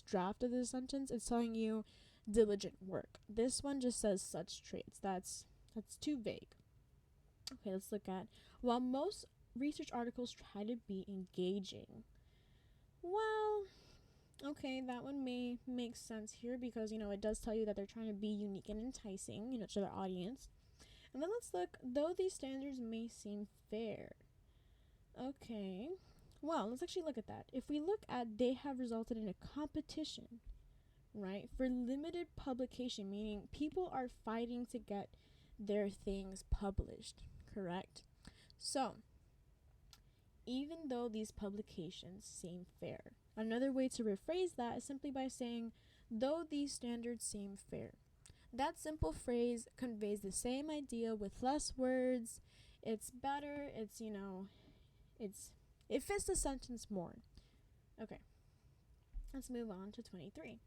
draft of this sentence, it's telling you diligent work. This one just says such traits. That's too vague. Okay, let's look at, while most research articles try to be engaging. Well, okay, that one may make sense here because, it does tell you that they're trying to be unique and enticing, to their audience. And then let's look, though these standards may seem fair. Okay, well, let's actually look at that. If we look at, they have resulted in a competition, right, for limited publication, meaning people are fighting to get their things published, correct? So, even though these publications seem fair. Another way to rephrase that is simply by saying, though these standards seem fair. That simple phrase conveys the same idea with less words. It's better. It fits the sentence more. Okay. Let's move on to 23.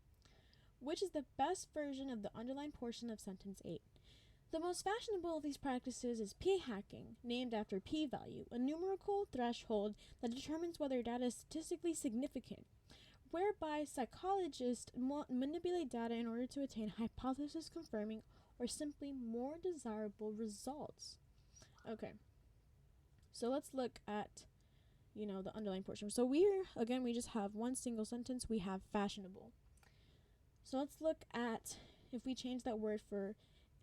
Which is the best version of the underlined portion of sentence 8? The most fashionable of these practices is p-hacking, named after p-value, a numerical threshold that determines whether data is statistically significant, whereby psychologists manipulate data in order to attain hypothesis-confirming or simply more desirable results. Okay, so let's look at, the underlying portion. So we just have one single sentence. We have fashionable. So let's look at, if we change that word for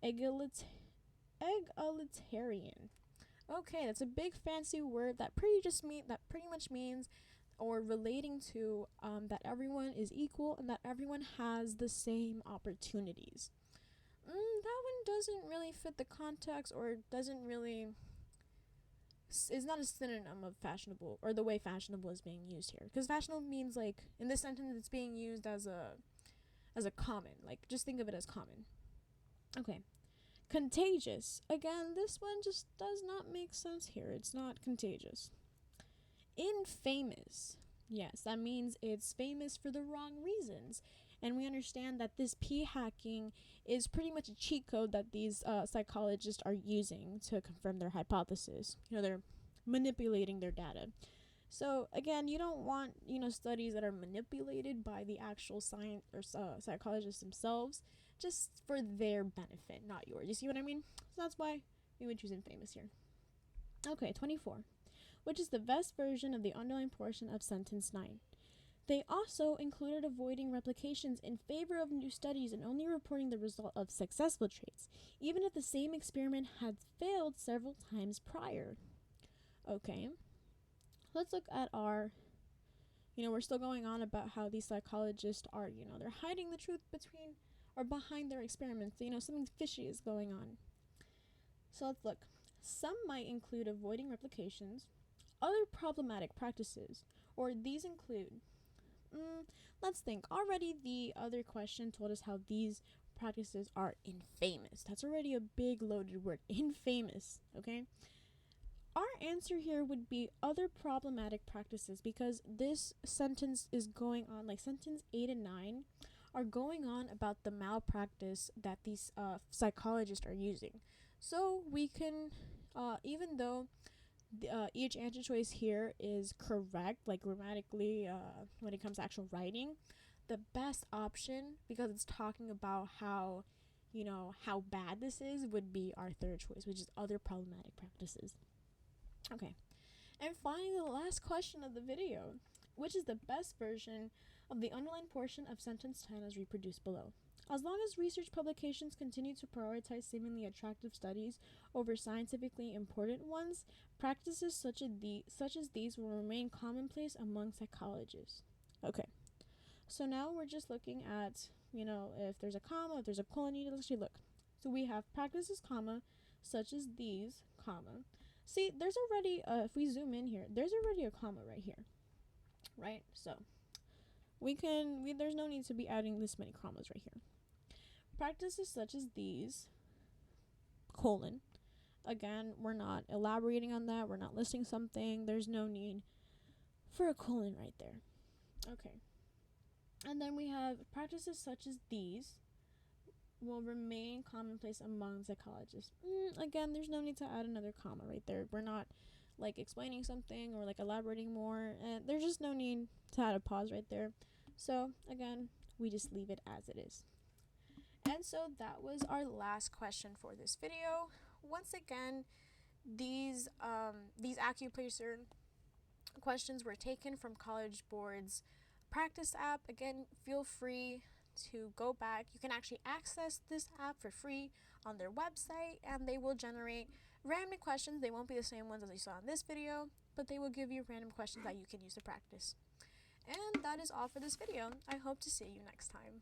egalitarian. Okay, that's a big fancy word that pretty much means, or relating to, that everyone is equal and that everyone has the same opportunities. That one doesn't really fit the context, or is not a synonym of fashionable, or the way fashionable is being used here. Because fashionable means, like, in this sentence, it's being used as as a common. Like, just think of it as common. Okay. Contagious. Again, this one just does not make sense here. It's not contagious. Infamous. Yes, that means it's famous for the wrong reasons. And we understand that this p-hacking is pretty much a cheat code that these psychologists are using to confirm their hypothesis. They're manipulating their data. So again, you don't want, studies that are manipulated by the actual science or psychologists themselves, just for their benefit, not yours. You see what I mean? So that's why we would choose infamous here. Okay, 24. Which is the best version of the underlying portion of sentence 9. They also included avoiding replications in favor of new studies and only reporting the result of successful traits, even if the same experiment had failed several times prior. Okay, let's look at our, we're still going on about how these psychologists are, they're hiding the truth between or behind their experiments. Something fishy is going on. So let's look. Some might include avoiding replications, other problematic practices, or these include, let's think. Already the other question told us how these practices are infamous. That's already a big loaded word, infamous, okay? Our answer here would be other problematic practices, because this sentence is going on, like sentence 8 and 9 are going on about the malpractice that these psychologists are using. So we can, even though each answer choice here is correct, like grammatically, when it comes to actual writing, the best option, because it's talking about how, how bad this is, would be our third choice, which is other problematic practices. Okay, and finally, the last question of the video, which is the best version of the underlined portion of sentence 10 as reproduced below. As long as research publications continue to prioritize seemingly attractive studies over scientifically important ones, practices such as these will remain commonplace among psychologists. Okay, so now we're just looking at, if there's a comma, if there's a colon, you need to actually look. So we have practices, comma, such as these, comma. See, there's already, if we zoom in here, there's already a comma right here, right? So there's no need to be adding this many commas right here. Practices such as these, colon. Again, we're not elaborating on that. We're not listing something. There's no need for a colon right there. Okay. And then we have practices such as these will remain commonplace among psychologists. Again, there's no need to add another comma right there. We're not like explaining something or like elaborating more. And there's just no need to add a pause right there. So again, we just leave it as it is. And so that was our last question for this video. Once again, these ACCUPLACER questions were taken from College Board's practice app. Again, feel free to go back. You can actually access this app for free on their website, and they will generate random questions. They won't be the same ones as you saw in this video, but they will give you random questions that you can use to practice. And that is all for this video. I hope to see you next time.